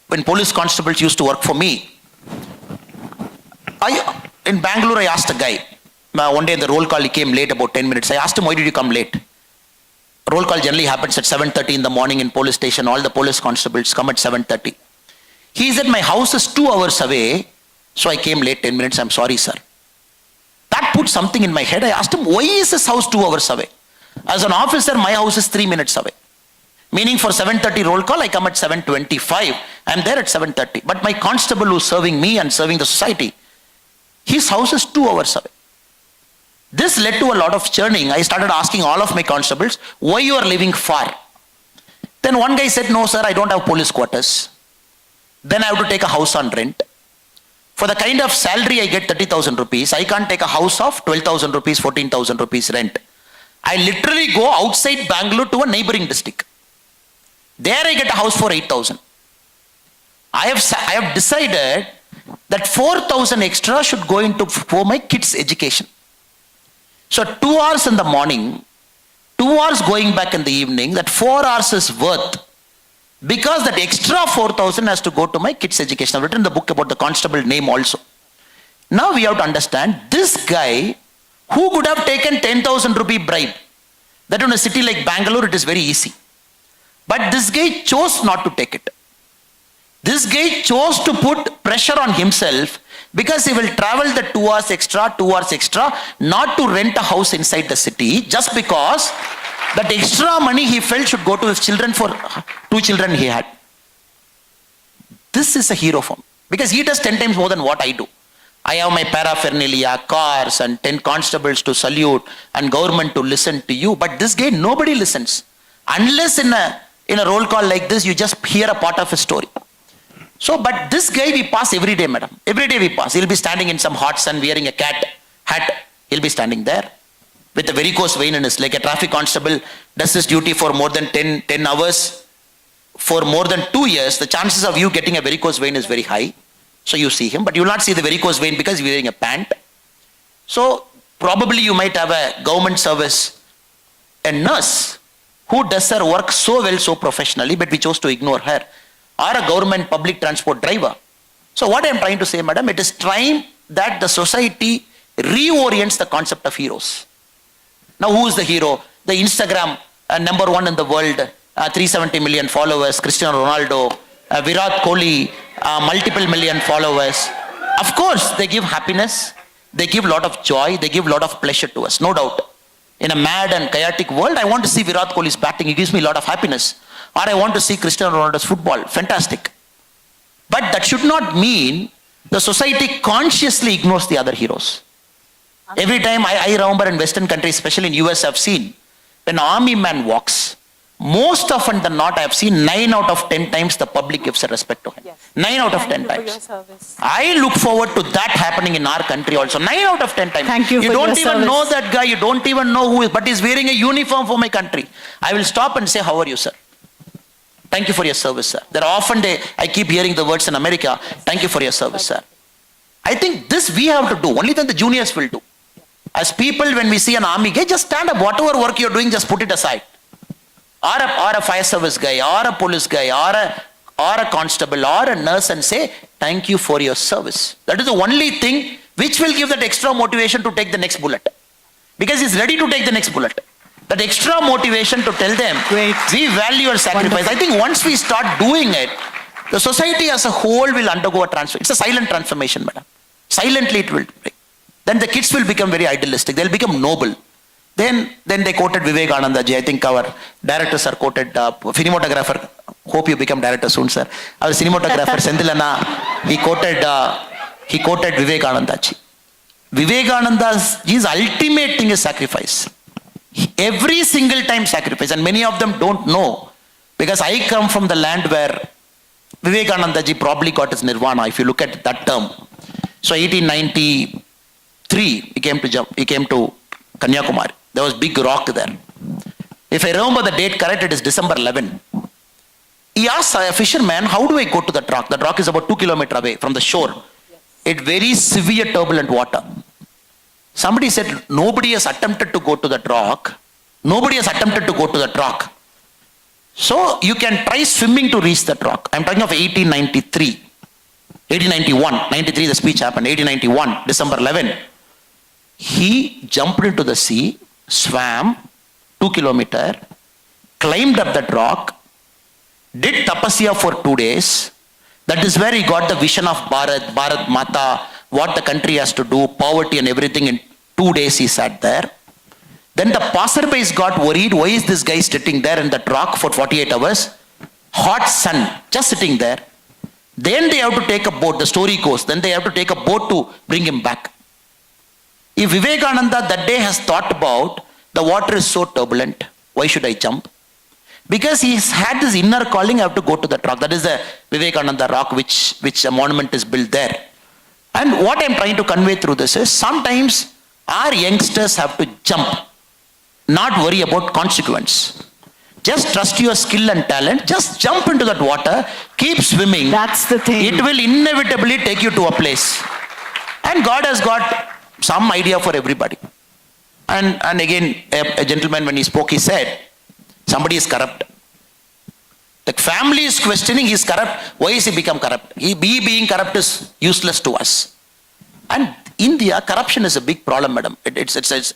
when police constables used to work for me, in Bangalore, I asked a guy, one day in the roll call, he came late, about 10 minutes. I asked him, why did you come late? Roll call generally happens at 7:30 in the morning in police station. All the police constables come at 7:30. He said, my house is 2 hours away, so I came late 10 minutes. I'm sorry, sir. That put something in my head. I asked him, why is his house 2 hours away? As an officer, my house is 3 minutes away. Meaning for 7:30 roll call, I come at 7:25. I'm there at 7:30. But my constable who's serving me and serving the society, his house is 2 hours away. This led to a lot of churning. I started asking all of my constables, why you are living far? Then one guy said, no sir, I don't have police quarters. Then I have to take a house on rent. For the kind of salary I get 30,000 rupees, I can't take a house of 12,000 rupees, 14,000 rupees rent. I literally go outside Bangalore to a neighboring district. There I get a house for 8,000. I have decided that 4,000 extra should go into for my kids' education. So 2 hours in the morning, 2 hours going back in the evening, that 4 hours is worth, because that extra 4,000 has to go to my kids' education. I've written the book about the constable name also. Now we have to understand, this guy who could have taken 10,000 rupee bribe, that in a city like Bangalore it is very easy. But this guy chose not to take it. This guy chose to put pressure on himself because he will travel the 2 hours extra, not to rent a house inside the city, just because that extra money he felt should go to his children for 2 children he had. This is a hero for me because he does 10 times more than what I do. I have my paraphernalia, cars and 10 constables to salute and government to listen to you. But this guy, nobody listens. Unless in a roll call like this, you just hear a part of his story. So, but this guy we pass every day, madam. Every day we pass. He'll be standing in some hot sun wearing a cat hat. He'll be standing there with a varicose vein in his leg. A traffic constable does his duty for more than 10 hours. For more than 2 years, the chances of you getting a varicose vein is very high. So you see him, but you will not see the varicose vein because he's wearing a pant. So probably you might have a government service, a nurse who does her work so well, so professionally, but we chose to ignore her. Or a government public transport driver. So what I am trying to say, madam, it is time that the society reorients the concept of heroes. Now who is the hero? The Instagram number 1 in the world, 370 million followers, Cristiano Ronaldo, Virat Kohli, multiple million followers. Of course, they give happiness, they give a lot of joy, they give a lot of pleasure to us, no doubt. In a mad and chaotic world, I want to see Virat Kohli's batting, it gives me a lot of happiness. Or I want to see Cristiano Ronaldo's football, fantastic. But that should not mean the society consciously ignores the other heroes. Every time I remember in Western countries, especially in US, I've seen, when an army man walks, most often than not, I have seen 9 out of 10 times the public gives a respect to him. Yes. 9 out of 10 times. I look forward to that happening in our country also. 9 out of 10 times. Thank you. You don't even know that guy, you don't even know who is, but he's wearing a uniform for my country. I will stop and say, how are you, sir? Thank you for your service, sir. There are often I keep hearing the words in America, thank you for your service, sir. I think this we have to do, only then the juniors will do. As people, when we see an army guy, just stand up, whatever work you're doing, just put it aside. Or a fire service guy, or a police guy, or a constable, or a nurse, and say, thank you for your service. That is the only thing which will give that extra motivation to take the next bullet. Because he's ready to take the next bullet. That extra motivation to tell them, great, we value your sacrifice. Wonderful. I think once we start doing it, the society as a whole will undergo a transformation. It's a silent transformation, madam. Silently it will. Then the kids will become very idealistic. They'll become noble. Then they quoted Vivekananda ji. I think our directors are quoted, cinematographer, hope you become director soon, sir. Our cinematographer, Sendilana, he quoted Vivekananda ji. Vivekananda's ultimate thing is sacrifice. Every single time sacrifice, and many of them don't know, because I come from the land where Vivekananda ji probably got his nirvana, if you look at that term. So 1893, he came to Kanyakumari. There was big rock there. If I remember the date correct, it is December 11. He asked a fisherman, how do I go to that rock? That rock is about 2 kilometers away from the shore. It very severe turbulent water. Somebody said, nobody has attempted to go to that rock. Nobody has attempted to go to that rock. So you can try swimming to reach that rock. I'm talking of 1893. 1891. 93 the speech happened. 1891, December 11. He jumped into the sea, swam 2 kilometers, climbed up that rock, did tapasya for 2 days. That is where he got the vision of Bharat Mata, what the country has to do, poverty and everything. In 2 days he sat there. Then the passerbys got worried. Why is this guy sitting there in that rock for 48 hours? Hot sun, just sitting there. Then they have to take a boat. The story goes. Then they have to take a boat to bring him back. If Vivekananda that day has thought about, the water is so turbulent, why should I jump? Because he had this inner calling, I have to go to that rock. That is the Vivekananda rock, which a monument is built there. And what I'm trying to convey through this is, sometimes our youngsters have to jump, not worry about consequence. Just trust your skill and talent. Just jump into that water, keep swimming. That's the thing. It will inevitably take you to a place. And God has got some idea for everybody. And again, a gentleman, when he spoke, he said, somebody is corrupt. The family is questioning, he is corrupt. Why is he become corrupt? He being corrupt is useless to us. And India, corruption is a big problem, madam.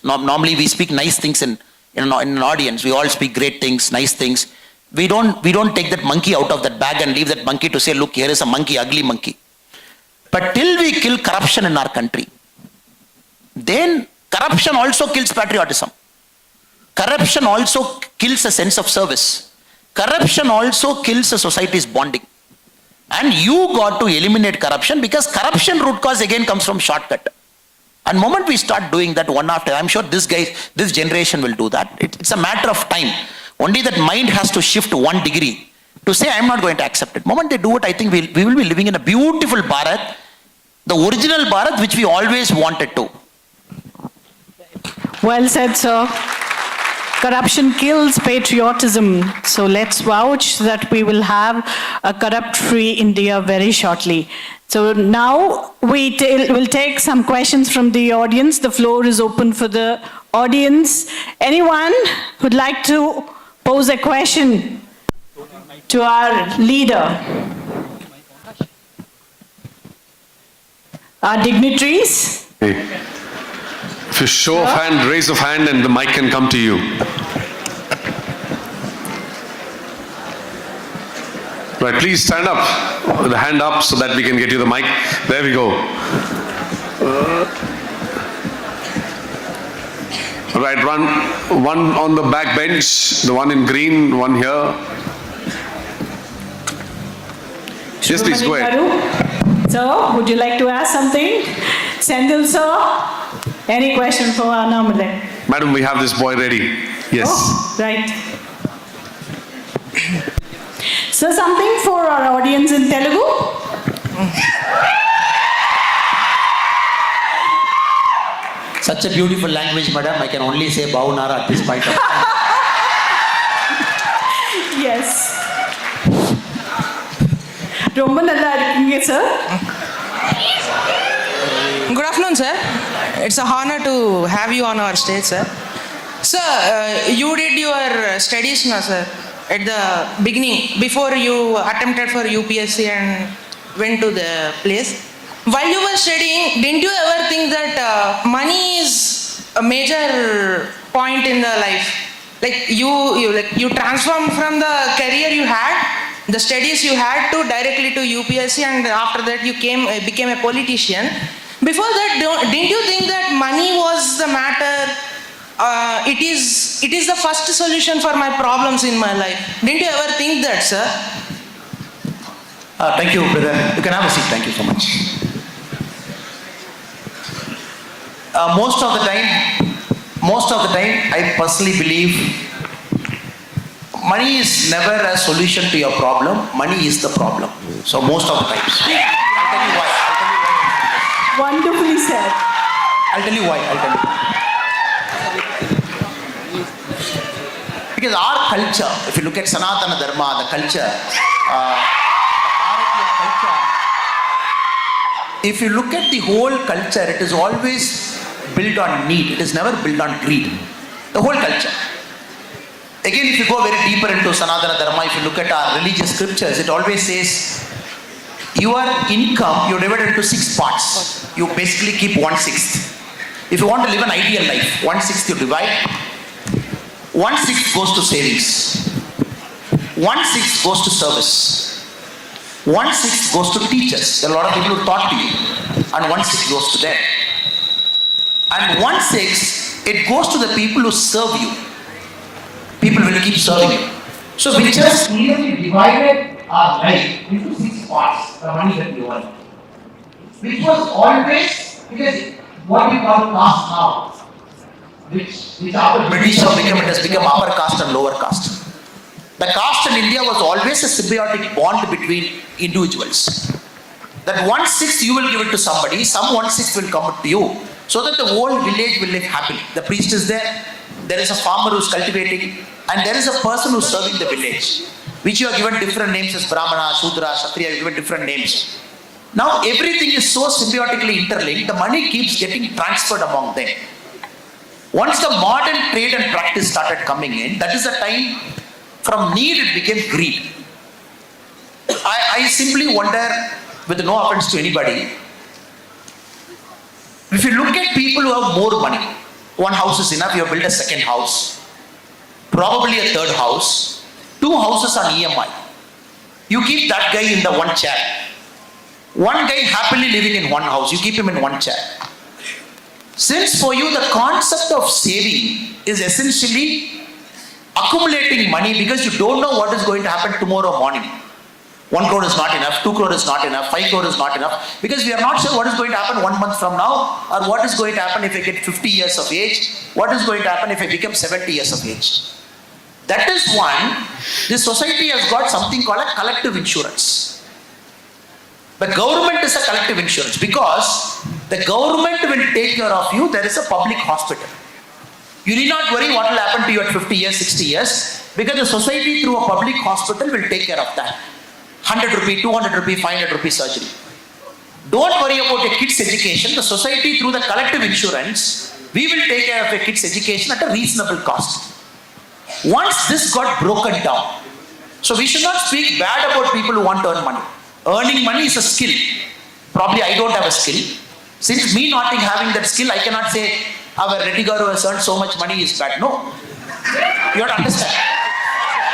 Normally we speak nice things in an audience. We all speak great things, nice things. We don't take that monkey out of that bag and leave that monkey to say, look, here is a monkey, ugly monkey. But till we kill corruption in our country, then corruption also kills patriotism. Corruption also kills a sense of service. Corruption also kills a society's bonding. And you got to eliminate corruption, because corruption root cause again comes from shortcut. And moment we start doing that one after, I'm sure this generation will do that. It's a matter of time. Only that mind has to shift 1 degree to say, I'm not going to accept it. Moment they do it, I think we will be living in a beautiful Bharat, the original Bharat which we always wanted to. Well said, sir. Corruption kills patriotism. So let's vouch that we will have a corrupt-free India very shortly. So now we'll take some questions from the audience. The floor is open for the audience. Anyone who'd like to pose a question to our leader? Our dignitaries? Hey. If you show of hand, raise of hand, and the mic can come to you. Right, please stand up with the hand up so that we can get you the mic. There we go. Right, one on the back bench, the one in green, one here. Yes, please, go ahead. Sir, would you like to ask something? Sendil, sir? Any question for K.Annamalai? Madam, we have this boy ready. Yes. Oh, right. So something for our audience in Telugu? Such a beautiful language, madam. I can only say Bhavunara at this point of time. Yes. ரொம்ப நல்லா இருக்கீங்க sir. Good afternoon, sir. It's an honor to have you on our stage, sir. Sir, you did your studies now, sir, at the beginning, before you attempted for UPSC and went to the place. While you were studying, didn't you ever think that money is a major point in the life? Like you transformed from the career you had, the studies you had, to directly to UPSC, and after that you became a politician. Before that, didn't you think that money was the matter? It is the first solution for my problems in my life. Didn't you ever think that, sir? Thank you, brother. You can have a seat. Thank you so much. Most of the time, I personally believe money is never a solution to your problem. Money is the problem. So most of the times. I'll tell you why. Wonderfully said. I'll tell you why. Because our culture, if you look at Sanatana Dharma, the culture, the Bharatiya culture, if you look at the whole culture, it is always built on need. It is never built on greed. The whole culture. Again, if you go very deeper into Sanatana Dharma, if you look at our religious scriptures, it always says, your income, you divide it into 6 parts. You basically keep 1/6. If you want to live an ideal life, 1/6 you divide, 1/6 goes to savings. 1/6 goes to service. 1/6 goes to teachers. There are a lot of people who taught to you, and 1/6 goes to them. And 1/6, it goes to the people who serve you. People will keep serving you. So we just clearly divided our life into 6 parts, the money that we earn. Which was always, because what we call caste now, which after British have become, it has become upper caste and lower caste. The caste in India was always a symbiotic bond between individuals. That 1/6 you will give it to somebody, some 1/6 will come to you, so that the whole village will live happily. The priest is there is a farmer who is cultivating, and there is a person who is serving the village, which you are given different names as Brahmana, Shudra, Kshatriya, you are given different names. Now everything is so symbiotically interlinked, the money keeps getting transferred among them. Once the modern trade and practice started coming in, that is the time from need it became greed. I simply wonder, with no offense to anybody, if you look at people who have more money, one house is enough, you have built a second house, probably a third house, 2 houses on EMI. You keep that guy in the one chair. One guy happily living in one house, you keep him in one chair. Since for you the concept of saving is essentially accumulating money because you don't know what is going to happen tomorrow morning. 1 crore is not enough, 2 crore is not enough, 5 crore is not enough, because we are not sure what is going to happen 1 month from now, or what is going to happen if I get 50 years of age, what is going to happen if I become 70 years of age. That is one, this society has got something called a collective insurance. The government is a collective insurance because the government will take care of you. There is a public hospital. You need not worry what will happen to you at 50 years, 60 years, because the society through a public hospital will take care of that. 100 rupee, 200 rupee, 500 rupee surgery. Don't worry about a kid's education. The society through the collective insurance, we will take care of a kid's education at a reasonable cost. Once this got broken down, so we should not speak bad about people who want to earn money. Earning money is a skill. Probably I don't have a skill. Since me not having that skill, I cannot say our Reddy Garu has earned so much money is bad. No. You have to understand.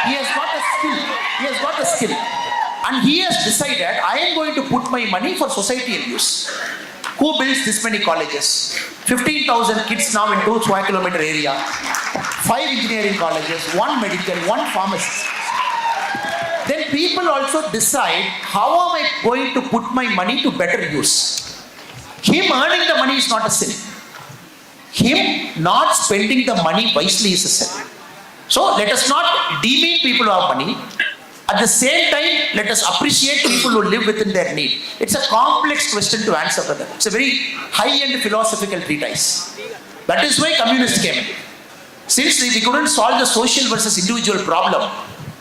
He has got a skill. He has got a skill. And he has decided, I am going to put my money for societal use. Who builds this many colleges? 15,000 kids now in 2 square kilometer area. 5 engineering colleges, 1 medical, 1 pharmacy. Then people also decide, how am I going to put my money to better use? Him earning the money is not a sin. Him not spending the money wisely is a sin. So let us not demean people who have money. At the same time, let us appreciate people who live within their need. It's a complex question to answer, brother. It's a very high-end philosophical treatise. That is why communists came in. Since we couldn't solve the social versus individual problem,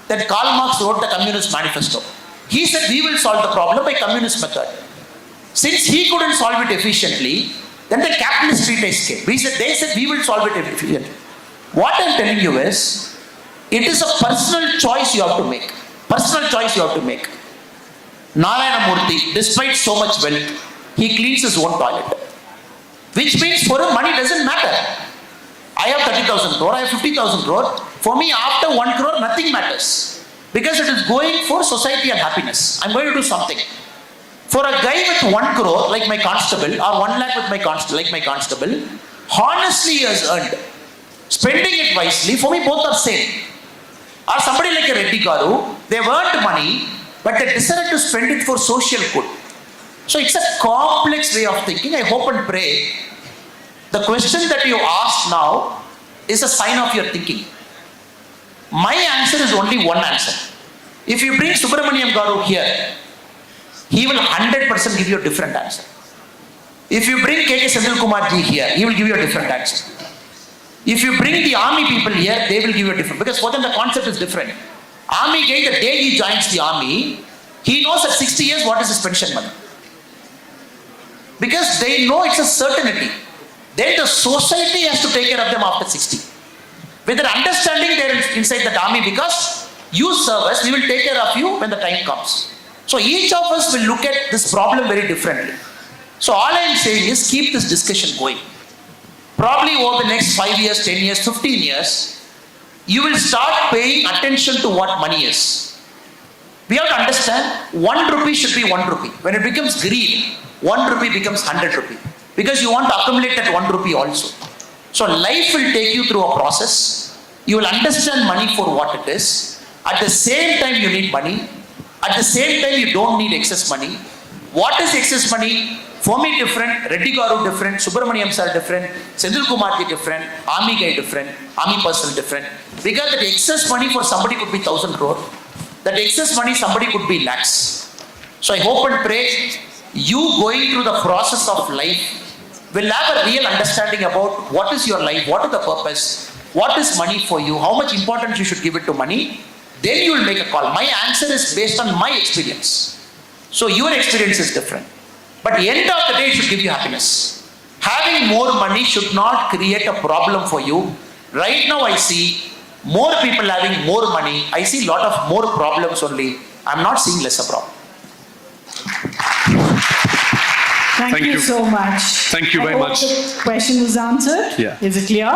then Karl Marx wrote the Communist Manifesto. He said we will solve the problem by communist method. Since he couldn't solve it efficiently, then the capitalist treatise came. They said we will solve it efficiently. What I'm telling you is, it is a personal choice you have to make. Personal choice you have to make. Narayana Murthy, despite so much wealth, he cleans his own toilet. Which means for him money doesn't matter. I have 30,000 crore, I have 50,000 crore. For me, after 1 crore, nothing matters. Because it is going for society and happiness. I'm going to do something. For a guy with 1 crore, like my constable, or 1 lakh with my constable, like my constable, honestly he has earned. Spending it wisely, for me both are same. Or somebody like a Reddy Garu, they've earned money, but they decided to spend it for social good. So it's a complex way of thinking. I hope and pray the question that you asked now is a sign of your thinking. My answer is only one answer. If you bring Subramaniam Garu here, he will 100% give you a different answer. If you bring K.K. Senthilkumar ji here, he will give you a different answer. If you bring the army people here, they will give you a different, because for them the concept is different. Army guy, the day he joins the army, he knows at 60 years what is his pension money. Because they know it's a certainty. Then the society has to take care of them after 60. With their understanding they're inside that army, because you serve us, we will take care of you when the time comes. So each of us will look at this problem very differently. So all I am saying is keep this discussion going. Probably over the next 5 years, 10 years, 15 years, you will start paying attention to what money is. We have to understand 1 rupee should be 1 rupee. When it becomes greed, 1 rupee becomes 100 rupee. Because you want to accumulate that 1 rupee also. So life will take you through a process. You will understand money for what it is. At the same time you need money. At the same time you don't need excess money. What is excess money? For me different, Reddy Garu different, Subramaniam sir different, Senthil Kumar ji different, army guy different, army person different. Because that excess money for somebody could be 1,000 crore. That excess money somebody could be lakhs. So I hope and pray you going through the process of life will have a real understanding about what is your life, what is the purpose, what is money for you, how much importance you should give it to money. Then you will make a call. My answer is based on my experience. So your experience is different. But the end of the day, it should give you happiness. Having more money should not create a problem for you. Right now I see more people having more money. I see a lot of more problems only. I'm not seeing less a problem. Thank Thank you you. so much. Thank you very I hope much. the question was answered. Yeah. Is it clear?